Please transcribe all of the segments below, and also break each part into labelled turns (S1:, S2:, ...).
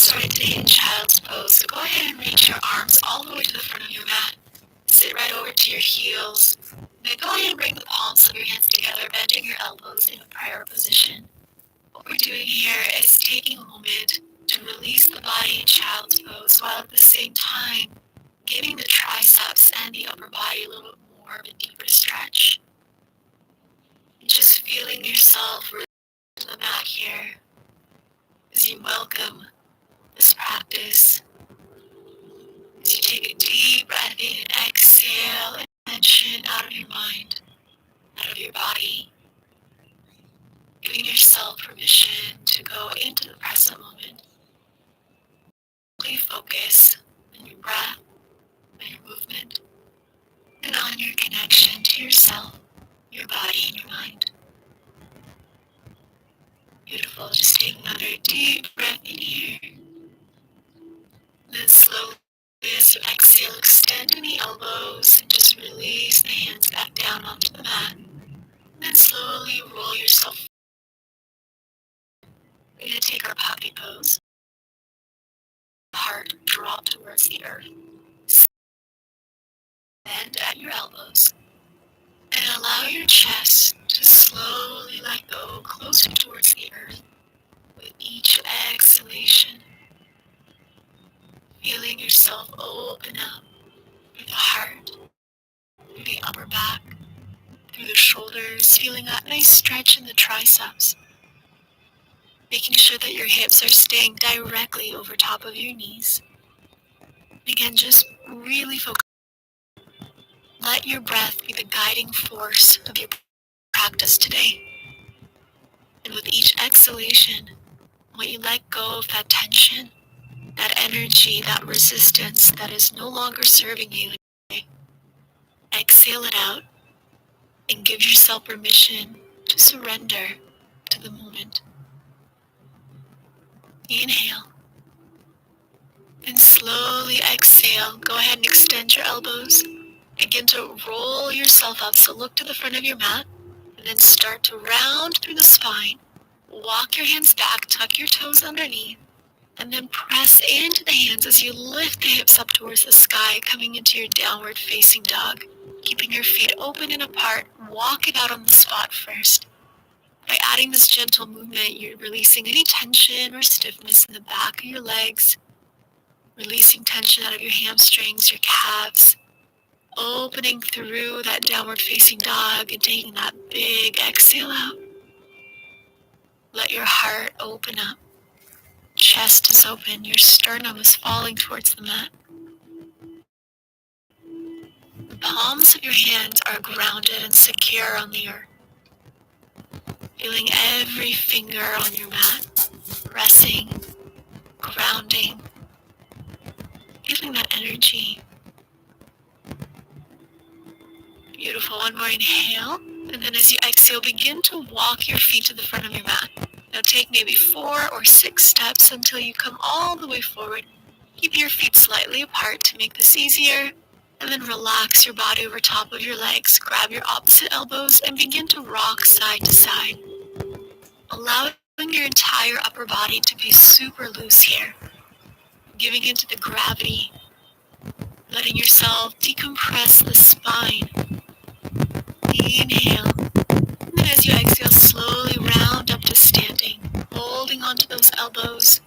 S1: started today in Child's Pose, so go ahead and reach your arms all the way to the front of your mat. Sit right over to your heels. Then go ahead and bring the palms of your hands together, bending your elbows in a prayer position. What we're doing here is taking a moment to release the body in Child's Pose while at the same time giving the triceps and the upper body a little bit more of a deeper stretch. And just feeling yourself return to the mat here as you welcome this practice. As you take a deep breath in and exhale and tension out of your mind, out of your body. Giving yourself permission to go into the present moment. Please focus on your breath, on your movement, and on your connection to yourself, your body, and your mind. Beautiful. Just take another deep breath in here. Then slowly, as you exhale, extend any elbows and just release the hands back down onto the mat. Then slowly roll yourself. We're going to take our puppy pose. Heart drop towards the earth. Bend at your elbows. And allow your chest to slowly let go closer towards the earth with each exhalation. Feeling yourself open up through the heart, through the upper back, through the shoulders, feeling that nice stretch in the triceps. Making sure that your hips are staying directly over top of your knees. Again, just really focus. Let your breath be the guiding force of your practice today. And with each exhalation, when you let go of that tension, that energy, that resistance that is no longer serving you, exhale it out and give yourself permission to surrender to the moment. Inhale. And slowly exhale. Go ahead and extend your elbows. Begin to roll yourself up. So look to the front of your mat. And then start to round through the spine. Walk your hands back. Tuck your toes underneath. And then press into the hands as you lift the hips up towards the sky, coming into your downward facing dog. Keeping your feet open and apart. Walk it out on the spot first. By adding this gentle movement, you're releasing any tension or stiffness in the back of your legs. Releasing tension out of your hamstrings, your calves. Opening through that downward facing dog and taking that big exhale out. Let your heart open up. Chest is open. Your sternum is falling towards the mat. The palms of your hands are grounded and secure on the earth. Feeling every finger on your mat. Pressing, grounding. Feeling that energy. Beautiful. One more inhale. And then as you exhale, begin to walk your feet to the front of your mat. Now take maybe 4 or 6 steps until you come all the way forward. Keep your feet slightly apart to make this easier. And then relax your body over top of your legs. Grab your opposite elbows and begin to rock side to side. Allowing your entire upper body to be super loose here. Giving into the gravity. Letting yourself decompress the spine. Inhale. And then as you exhale, slowly round up to standing. Holding onto those elbows.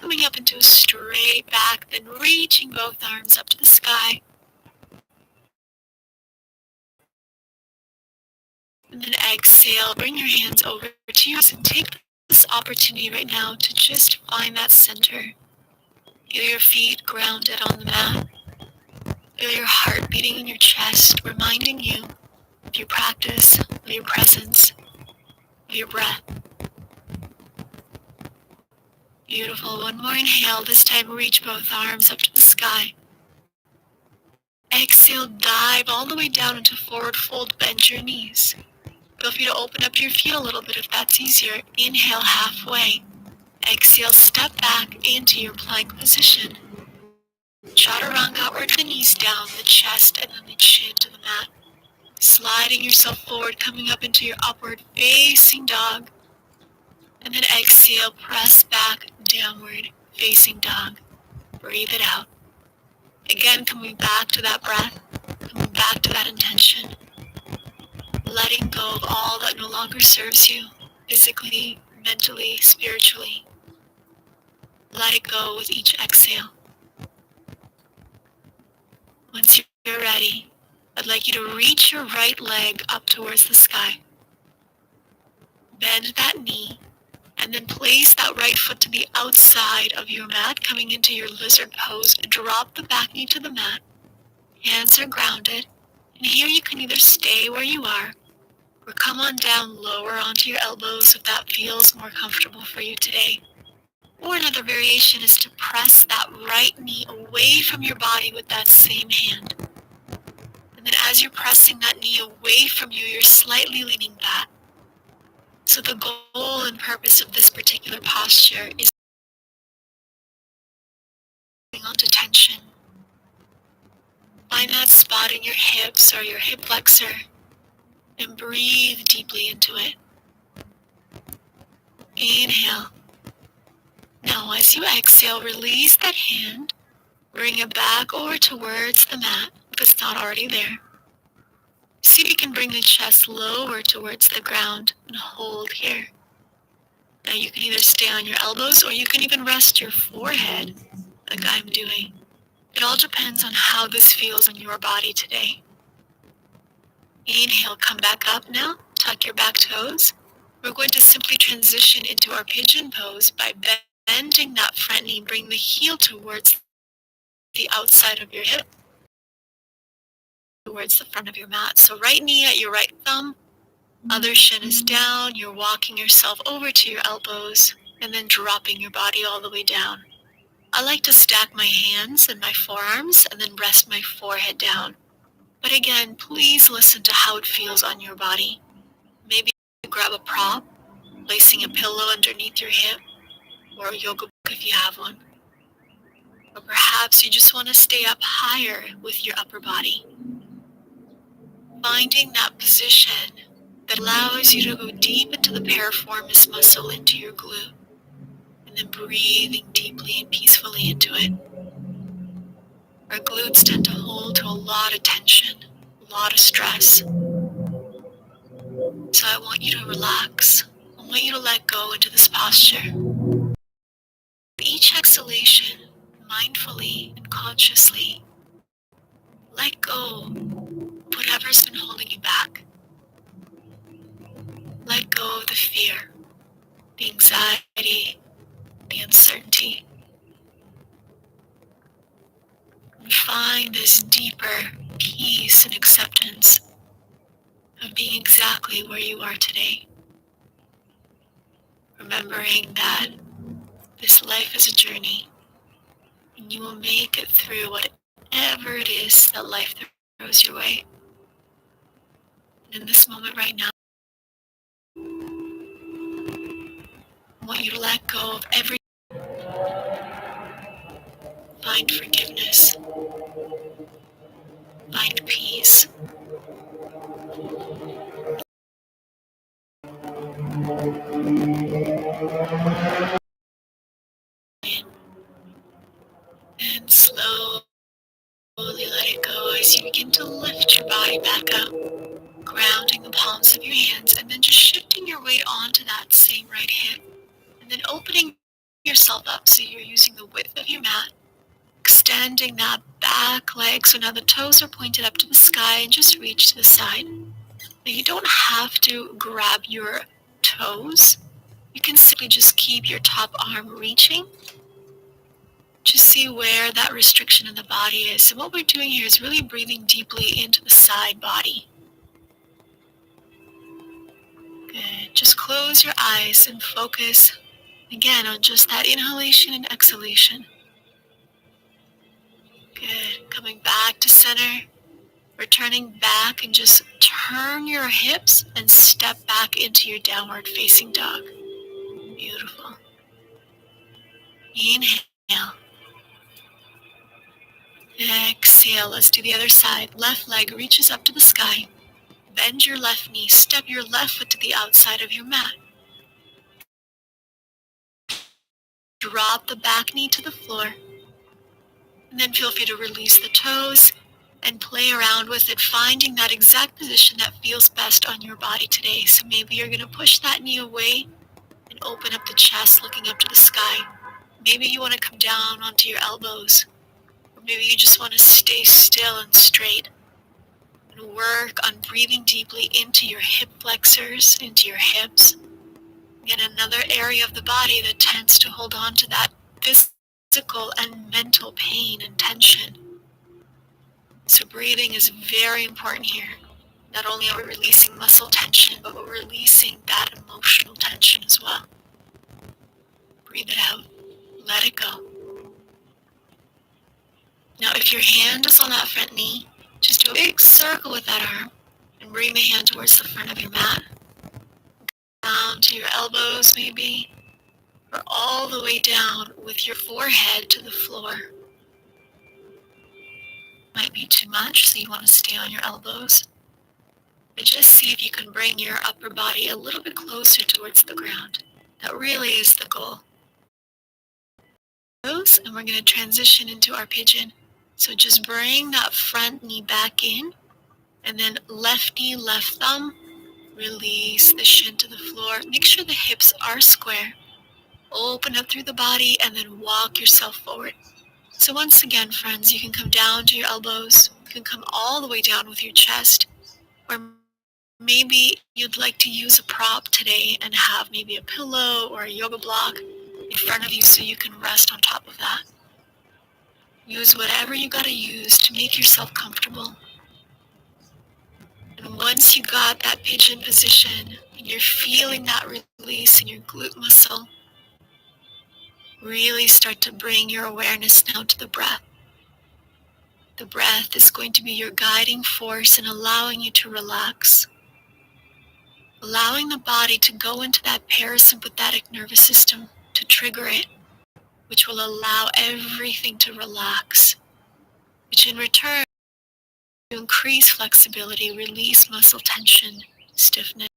S1: Coming up into a straight back, then reaching both arms up to the sky. And then exhale, bring your hands over to yours and take this opportunity right now to just find that center. Feel your feet grounded on the mat. Feel your heart beating in your chest, reminding you of your practice, of your presence, of your breath. Beautiful. One more inhale. This time reach both arms up to the sky. Exhale, dive all the way down into forward fold, bend your knees. Feel free to open up your feet a little bit if that's easier. Inhale halfway. Exhale, step back into your plank position. Chaturanga, or the knees down, the chest, and then the chin to the mat. Sliding yourself forward, coming up into your upward facing dog. And then exhale, press back, downward facing dog. Breathe it out. Again, coming back to that breath, coming back to that intention. Letting go of all that no longer serves you, physically, mentally, spiritually. Let it go with each exhale. Once you're ready, I'd like you to reach your right leg up towards the sky. Bend that knee, and then place that right foot to the outside of your mat, coming into your lizard pose. Drop the back knee to the mat. Hands are grounded. And here you can either stay where you are, or come on down lower onto your elbows if that feels more comfortable for you today. Or another variation is to press that right knee away from your body with that same hand. And then as you're pressing that knee away from you, you're slightly leaning back. So the goal and purpose of this particular posture is onto tension. Find that spot in your hips or your hip flexor and breathe deeply into it. Inhale. Now as you exhale, release that hand. Bring it back over towards the mat if it's not already there. See if you can bring the chest lower towards the ground and hold here. Now you can either stay on your elbows or you can even rest your forehead like I'm doing. It all depends on how this feels on your body today. Inhale, come back up now. Tuck your back toes. We're going to simply transition into our pigeon pose by bending that front knee. Bring the heel towards the outside of your hip, towards the front of your mat. So right knee at your right thumb, other shin is down. You're walking yourself over to your elbows and then dropping your body all the way down. I like to stack my hands and my forearms and then rest my forehead down. But again, please listen to how it feels on your body. Maybe grab a prop, placing a pillow underneath your hip, or a yoga book if you have one. Or perhaps you just want to stay up higher with your upper body. Finding that position that allows you to go deep into the piriformis muscle, into your glute, and then breathing deeply and peacefully into it. Our glutes tend to hold to a lot of tension, a lot of stress. So I want you to relax. I want you to let go into this posture. Each exhalation, mindfully and consciously, let go of whatever's been holding you back. Let go of the fear, the anxiety, the uncertainty. And find this deeper peace and acceptance of being exactly where you are today. Remembering that this life is a journey, and you will make it through whatever it is that life throws your way. And in this moment right now, I want you to let go of everything. Find forgiveness. Find peace. And slowly let it go as you begin to lift your body back up, grounding the palms of your hands, and then just shifting your weight onto that same right hip, and then opening yourself up so you're using the width of your mat, extending that back leg so now the toes are pointed up to the sky and just reach to the side. Now you don't have to grab your toes. You can simply just keep your top arm reaching. Just see where that restriction in the body is. So what we're doing here is really breathing deeply into the side body. Good. Just close your eyes and focus again on just that inhalation and exhalation. Good. Coming back to center. Returning back and just turn your hips and step back into your downward facing dog. Beautiful. Inhale. Exhale. Let's do the other side. Left leg reaches up to the sky. Bend your left knee. Step your left foot to the outside of your mat. drop the back knee to the floor. And then feel free to release the toes and play around with it, finding that exact position that feels best on your body today. So maybe you're going to push that knee away and open up the chest, looking up to the sky. Maybe you want to come down onto your elbows. Or maybe you just want to stay still and straight. And work on breathing deeply into your hip flexors, into your hips. Again, another area of the body that tends to hold on to that physical and mental pain and tension. So breathing is very important here. Not only are we releasing muscle tension, but we're releasing that emotional tension as well. Breathe it out. Let it go. Now, if your hand is on that front knee, just do a big circle with that arm and bring the hand towards the front of your mat. Down to your elbows maybe, or all the way down with your forehead to the floor. Might be too much, so you want to stay on your elbows. But just see if you can bring your upper body a little bit closer towards the ground. That really is the goal. And we're going to transition into our pigeon. So just bring that front knee back in, and then left knee, left thumb. Release the shin to the floor. Make sure the hips are square. Open up through the body and then walk yourself forward. So once again, friends, you can come down to your elbows. You can come all the way down with your chest. Or maybe you'd like to use a prop today and have maybe a pillow or a yoga block in front of you so you can rest on top of that. Use whatever you gotta use to make yourself comfortable. And once you got that pigeon position and you're feeling that release in your glute muscle, really start to bring your awareness now to the breath. The breath is going to be your guiding force in allowing you to relax. Allowing the body to go into that parasympathetic nervous system to trigger it, which will allow everything to relax, which in return will increase flexibility, release muscle tension, stiffness,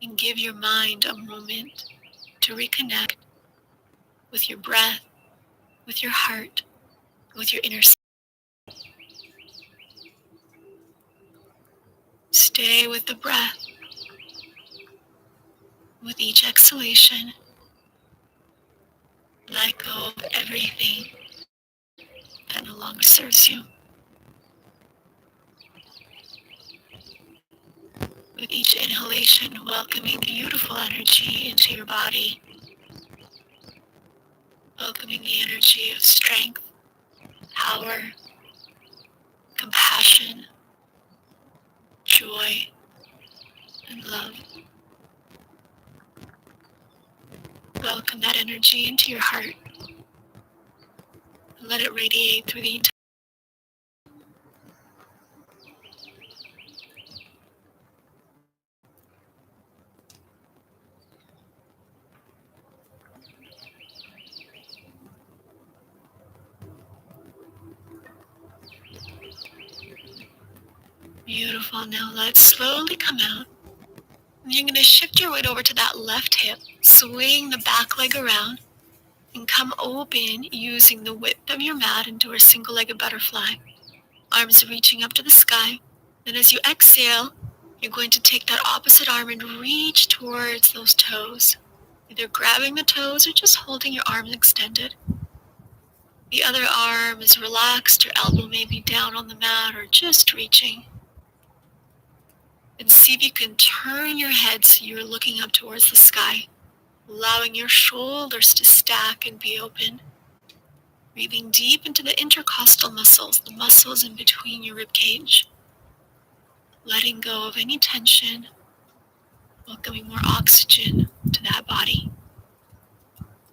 S1: and give your mind a moment to reconnect with your breath, with your heart, with your inner self. Stay with the breath. With each exhalation, let go of everything that no longer serves you. With each inhalation, welcoming beautiful energy into your body. Welcoming the energy of strength, power, compassion, joy, and love. Welcome that energy into your heart. And let it radiate through the entire. Beautiful. Now let's slowly come out. And you're going to shift your weight over to that left hip, swing the back leg around, and come open using the width of your mat into a single-legged butterfly. Arms reaching up to the sky. Then as you exhale, you're going to take that opposite arm and reach towards those toes, either grabbing the toes or just holding your arms extended. The other arm is relaxed, your elbow may be down on the mat or just reaching. And see if you can turn your head so you're looking up towards the sky, allowing your shoulders to stack and be open. Breathing deep into the intercostal muscles, the muscles in between your rib cage. Letting go of any tension, welcoming more oxygen to that body.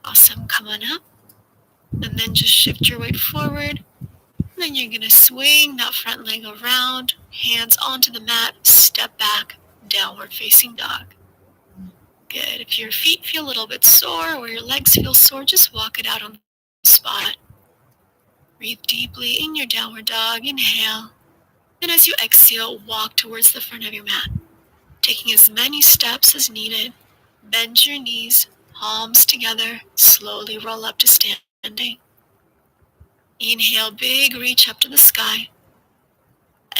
S1: Awesome, come on up. And then just shift your weight forward. And then you're going to swing that front leg around, hands onto the mat, step back, downward facing dog. Good. If your feet feel a little bit sore or your legs feel sore, just walk it out on the spot. Breathe deeply in your downward dog. Inhale. And as you exhale, walk towards the front of your mat, taking as many steps as needed. Bend your knees, palms together, slowly roll up to standing. Inhale, big reach up to the sky.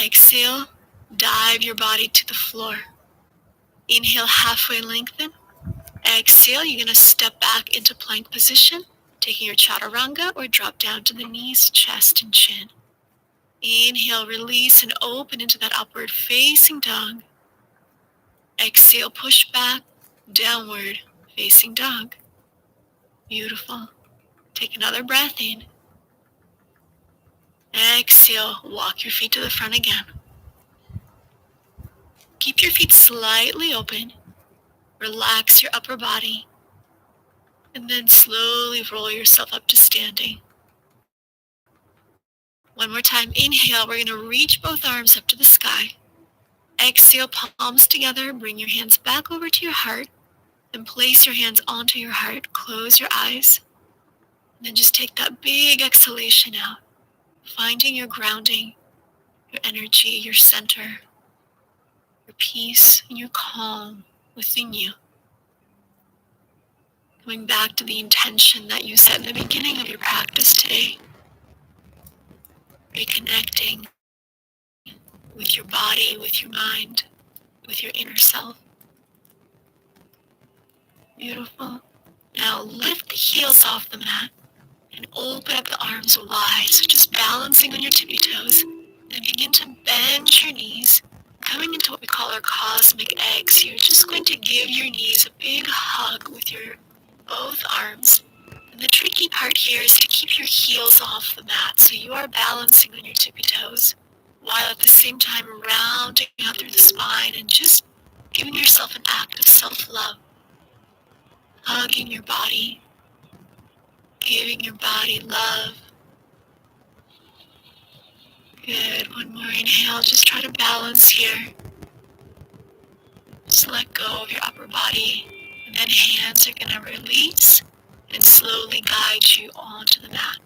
S1: Exhale, dive your body to the floor. Inhale, halfway lengthen. Exhale, you're going to step back into plank position, taking your chaturanga or drop down to the knees, chest, and chin. Inhale, release and open into that upward facing dog. Exhale, push back, downward facing dog. Beautiful. Take another breath in. Exhale, walk your feet to the front again. Keep your feet slightly open. Relax your upper body. And then slowly roll yourself up to standing. One more time. Inhale, we're going to reach both arms up to the sky. Exhale, palms together. Bring your hands back over to your heart. Then place your hands onto your heart. Close your eyes. And then just take that big exhalation out. Finding your grounding, your energy, your center, your peace, and your calm within you. Going back to the intention that you set in the beginning of your practice today. Reconnecting with your body, with your mind, with your inner self. Beautiful. Now lift the heels off the mat and open up the arms wide. So just balancing on your tippy toes. Then begin to bend your knees, coming into what we call our cosmic eggs. You're just going to give your knees a big hug with your both arms. And the tricky part here is to keep your heels off the mat. So you are balancing on your tippy toes, while at the same time rounding out through the spine and just giving yourself an act of self-love. Hugging your body, giving your body love. Good. One more inhale. Just try to balance here. Just let go of your upper body. And then hands are going to release and slowly guide you onto the mat.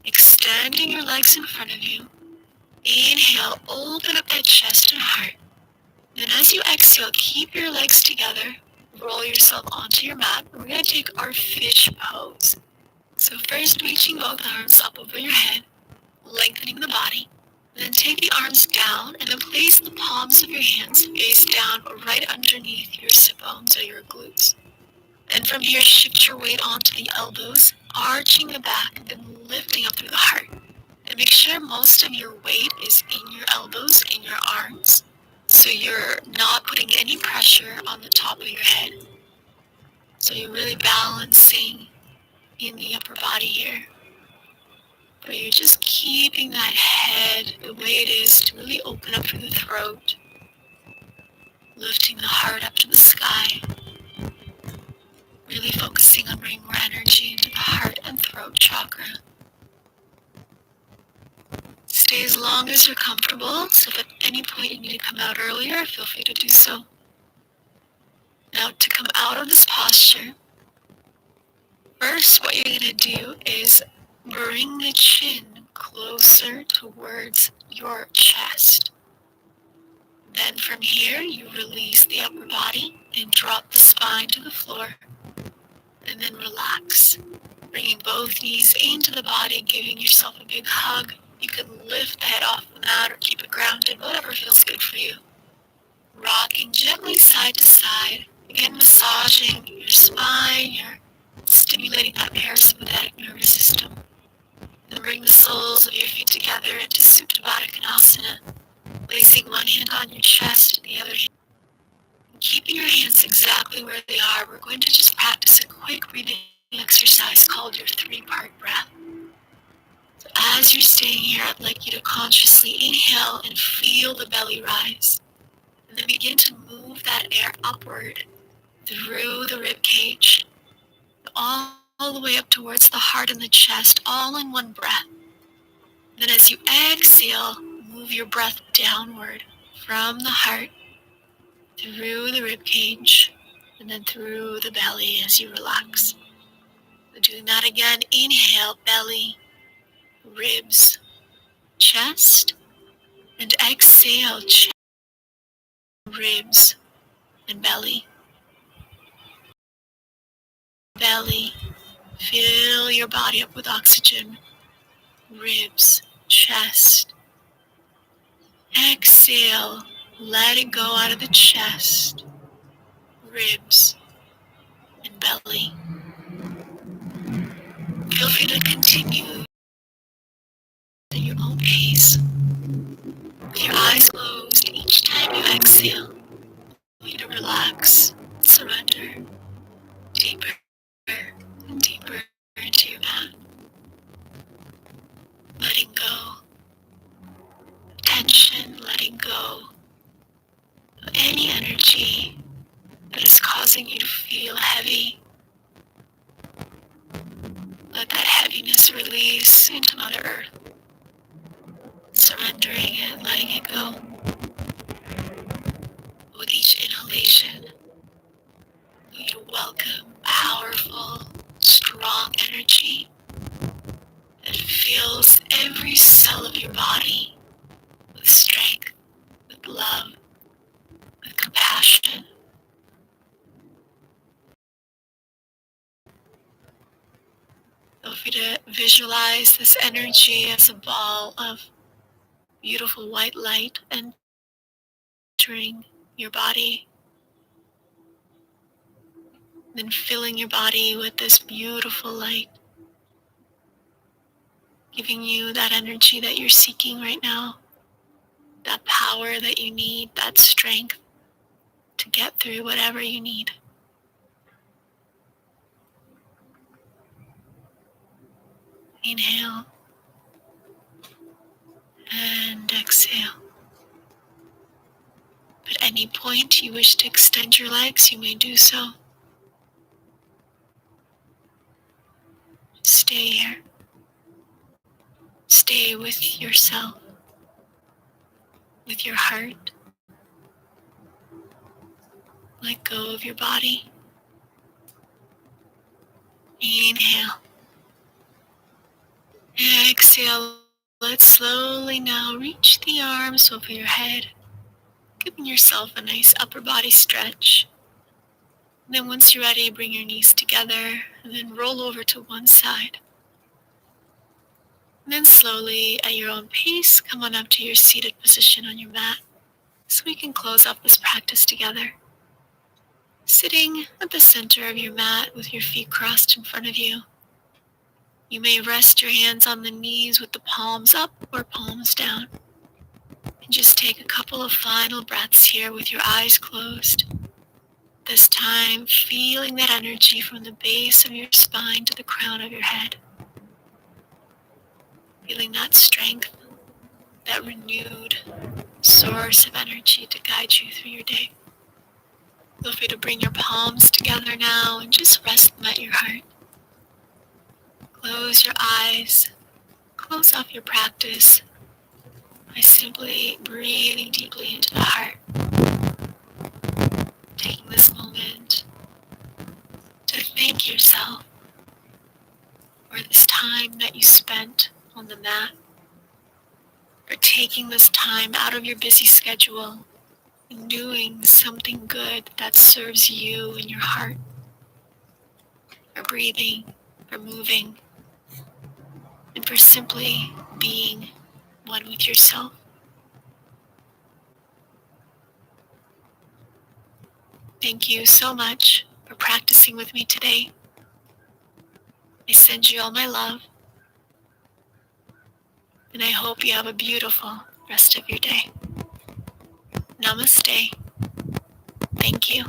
S1: Extending your legs in front of you. Inhale, open up that chest and heart. Then as you exhale, keep your legs together. Roll yourself onto your mat. We're going to take our fish pose. So first, reaching both arms up over your head, lengthening the body. Then take the arms down and then place the palms of your hands face down right underneath your sit bones or your glutes. And from here, shift your weight onto the elbows, arching the back and then lifting up through the heart. And make sure most of your weight is in your elbows, in your arms, so you're not putting any pressure on the top of your head. So you're really balancing in the upper body here. But you're just keeping that head the way it is to really open up through the throat, lifting the heart up to the sky, really focusing on bringing more energy into the heart and throat chakra. Stay as long as you're comfortable, so if at any point you need to come out earlier, feel free to do so. Now to come out of this posture, first what you're going to do is bring the chin closer towards your chest. Then from here, you release the upper body and drop the spine to the floor. And then relax. Bringing both knees into the body, giving yourself a big hug. You can lift the head off the mat or keep it grounded, whatever feels good for you. Rocking gently side to side. Again, massaging your spine. You're stimulating that parasympathetic nervous system. Then bring the soles of your feet together into Supta Baddha Konasana. Placing one hand on your chest and the other hand. And keeping your hands exactly where they are, we're going to just practice a quick breathing exercise called your 3-part breath. So as you're staying here, I'd like you to consciously inhale and feel the belly rise. And then begin to move that air upward through the rib cage, all the way up towards the heart and the chest, all in one breath. Then as you exhale, move your breath downward from the heart, through the rib cage, and then through the belly as you relax. So doing that again, inhale, belly, ribs, chest, and exhale, chest, ribs, and belly. belly. Fill your body up with oxygen. Ribs, chest. Exhale. Let it go out of the chest, ribs, and belly. Feel free to continue at your own pace. With your eyes closed, each time you exhale, you to relax, surrender, deeper and deeper into your mat. Letting go of tension, letting go of any energy that is causing you to feel heavy. Let that heaviness release into Mother Earth. Surrendering it, letting it go. With each inhalation, you welcome powerful, strong energy that fills every cell of your body with strength, with love, with compassion. Feel free to visualize this energy as a ball of beautiful white light entering your body, then filling your body with this beautiful light, giving you that energy that you're seeking right now, that power that you need, that strength to get through whatever you need. Inhale and exhale. If at any point you wish to extend your legs, you may do so. Stay here. Stay with yourself, with your heart. Let go of your body. Inhale. Exhale. Let's slowly now reach the arms over your head, giving yourself a nice upper body stretch. And then once you're ready, bring your knees together and then roll over to one side. And then slowly, at your own pace, come on up to your seated position on your mat so we can close up this practice together. Sitting at the center of your mat with your feet crossed in front of you. You may rest your hands on the knees with the palms up or palms down. And just take a couple of final breaths here with your eyes closed. This time, feeling that energy from the base of your spine to the crown of your head. Feeling that strength, that renewed source of energy to guide you through your day. Feel free to bring your palms together now and just rest them at your heart. Close your eyes. Close off your practice by simply breathing deeply into the heart. Taking this moment to thank yourself for this time that you spent on the mat, for taking this time out of your busy schedule and doing something good that serves you and your heart, for breathing, for moving, and for simply being one with yourself. Thank you so much for practicing with me today. I send you all my love, and I hope you have a beautiful rest of your day. Namaste. Thank you.